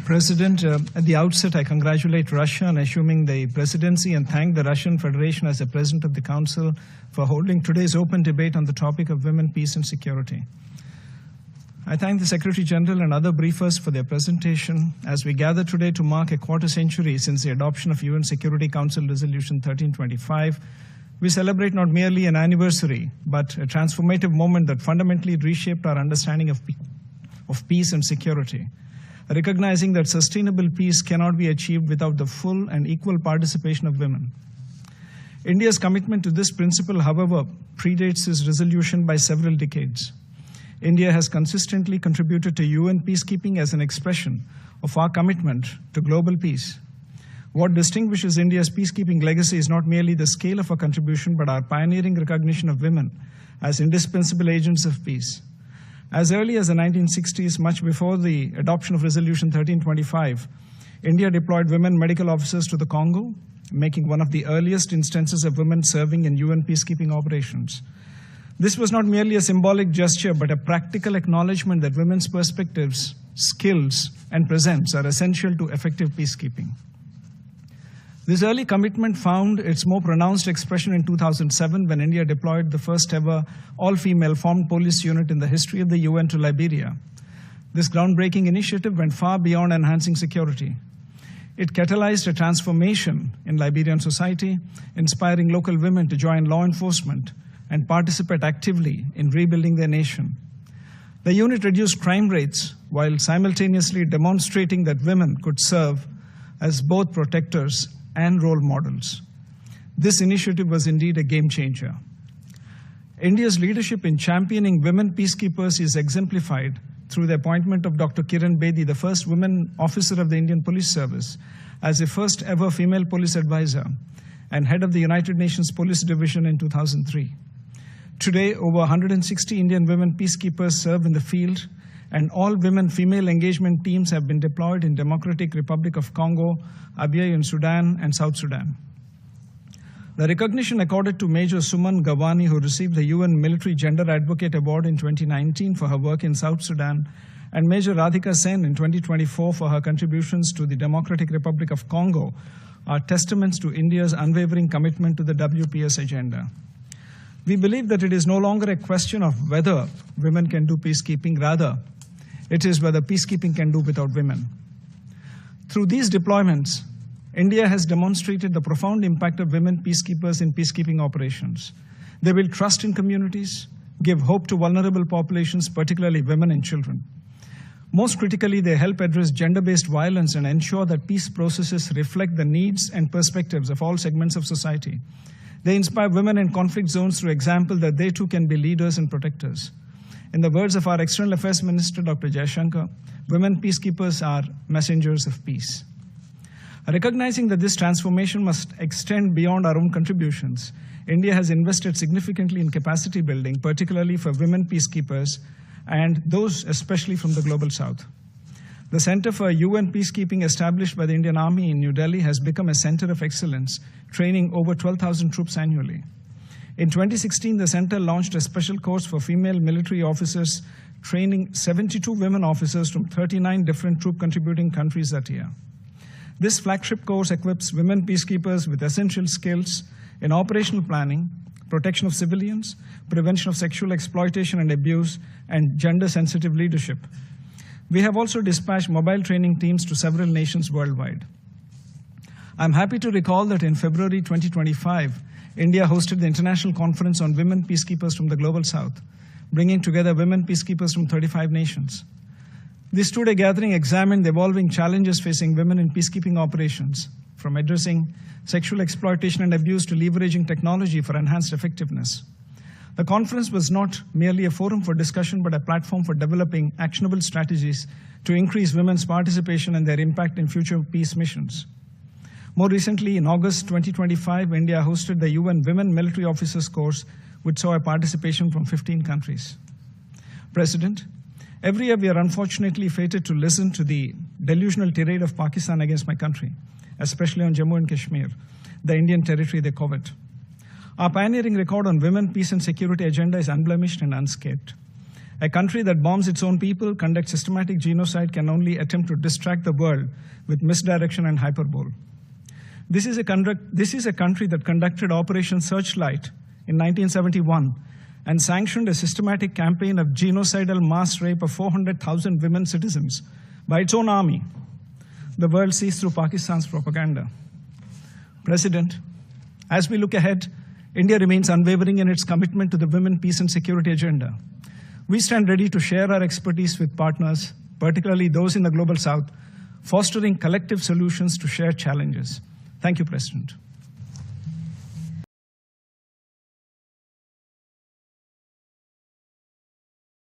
President, at the outset, I congratulate Russia on assuming the presidency and thank the Russian Federation as the President of the Council for holding today's open debate on the topic of women, peace and security. I thank the Secretary General and other briefers for their presentation as we gather today to mark a quarter century since the adoption of UN Security Council Resolution 1325. We celebrate not merely an anniversary, but a transformative moment that fundamentally reshaped our understanding of peace and security, recognizing that sustainable peace cannot be achieved without the full and equal participation of women. India's commitment to this principle, however, predates this resolution by several decades. India has consistently contributed to UN peacekeeping as an expression of our commitment to global peace. What distinguishes India's peacekeeping legacy is not merely the scale of our contribution, but our pioneering recognition of women as indispensable agents of peace. As early as the 1960s, much before the adoption of Resolution 1325, India deployed women medical officers to the Congo, making one of the earliest instances of women serving in UN peacekeeping operations. This was not merely a symbolic gesture, but a practical acknowledgement that women's perspectives, skills, and presence are essential to effective peacekeeping. This early commitment found its more pronounced expression in 2007 when India deployed the first ever all-female formed police unit in the history of the UN to Liberia. This groundbreaking initiative went far beyond enhancing security. It catalyzed a transformation in Liberian society, inspiring local women to join law enforcement and participate actively in rebuilding their nation. The unit reduced crime rates while simultaneously demonstrating that women could serve as both protectors and role models. This initiative was indeed a game changer. India's leadership in championing women peacekeepers is exemplified through the appointment of Dr. Kiran Bedi, the first woman officer of the Indian Police Service, as the first ever female police advisor and head of the United Nations Police Division in 2003. Today, over 160 Indian women peacekeepers serve in the field, and all women female engagement teams have been deployed in Democratic Republic of Congo, Abyei in Sudan, and South Sudan. The recognition accorded to Major Suman Gawani, who received the UN Military Gender Advocate Award in 2019 for her work in South Sudan, and Major Radhika Sen in 2024 for her contributions to the Democratic Republic of Congo, are testaments to India's unwavering commitment to the WPS agenda. We believe that it is no longer a question of whether women can do peacekeeping, rather, it is whether peacekeeping can do without women. Through these deployments, India has demonstrated the profound impact of women peacekeepers in peacekeeping operations. They build trust in communities, give hope to vulnerable populations, particularly women and children. Most critically, they help address gender-based violence and ensure that peace processes reflect the needs and perspectives of all segments of society. They inspire women in conflict zones through example that they too can be leaders and protectors. In the words of our External Affairs Minister, Dr. Jaishankar, women peacekeepers are messengers of peace. Recognizing that this transformation must extend beyond our own contributions, India has invested significantly in capacity building, particularly for women peacekeepers and those especially from the Global South. The Center for UN Peacekeeping established by the Indian Army in New Delhi has become a center of excellence, training over 12,000 troops annually. In 2016, the center launched a special course for female military officers, training 72 women officers from 39 different troop-contributing countries that year. This flagship course equips women peacekeepers with essential skills in operational planning, protection of civilians, prevention of sexual exploitation and abuse, and gender-sensitive leadership. We have also dispatched mobile training teams to several nations worldwide. I'm happy to recall that in February 2025, India hosted the International Conference on Women Peacekeepers from the Global South, bringing together women peacekeepers from 35 nations. This two-day gathering examined the evolving challenges facing women in peacekeeping operations, from addressing sexual exploitation and abuse to leveraging technology for enhanced effectiveness. The conference was not merely a forum for discussion, but a platform for developing actionable strategies to increase women's participation and their impact in future peace missions. More recently, in August 2025, India hosted the UN Women Military Officers course, which saw a participation from 15 countries. President, every year we are unfortunately fated to listen to the delusional tirade of Pakistan against my country, especially on Jammu and Kashmir, the Indian territory they covet. Our pioneering record on women, peace and security agenda is unblemished and unscathed. A country that bombs its own people, conducts systematic genocide, can only attempt to distract the world with misdirection and hyperbole. This is a country that conducted Operation Searchlight in 1971 and sanctioned a systematic campaign of genocidal mass rape of 400,000 women citizens by its own army. The world sees through Pakistan's propaganda. President, as we look ahead, India remains unwavering in its commitment to the women, peace, and security agenda. We stand ready to share our expertise with partners, particularly those in the Global South, fostering collective solutions to shared challenges. Thank you, President.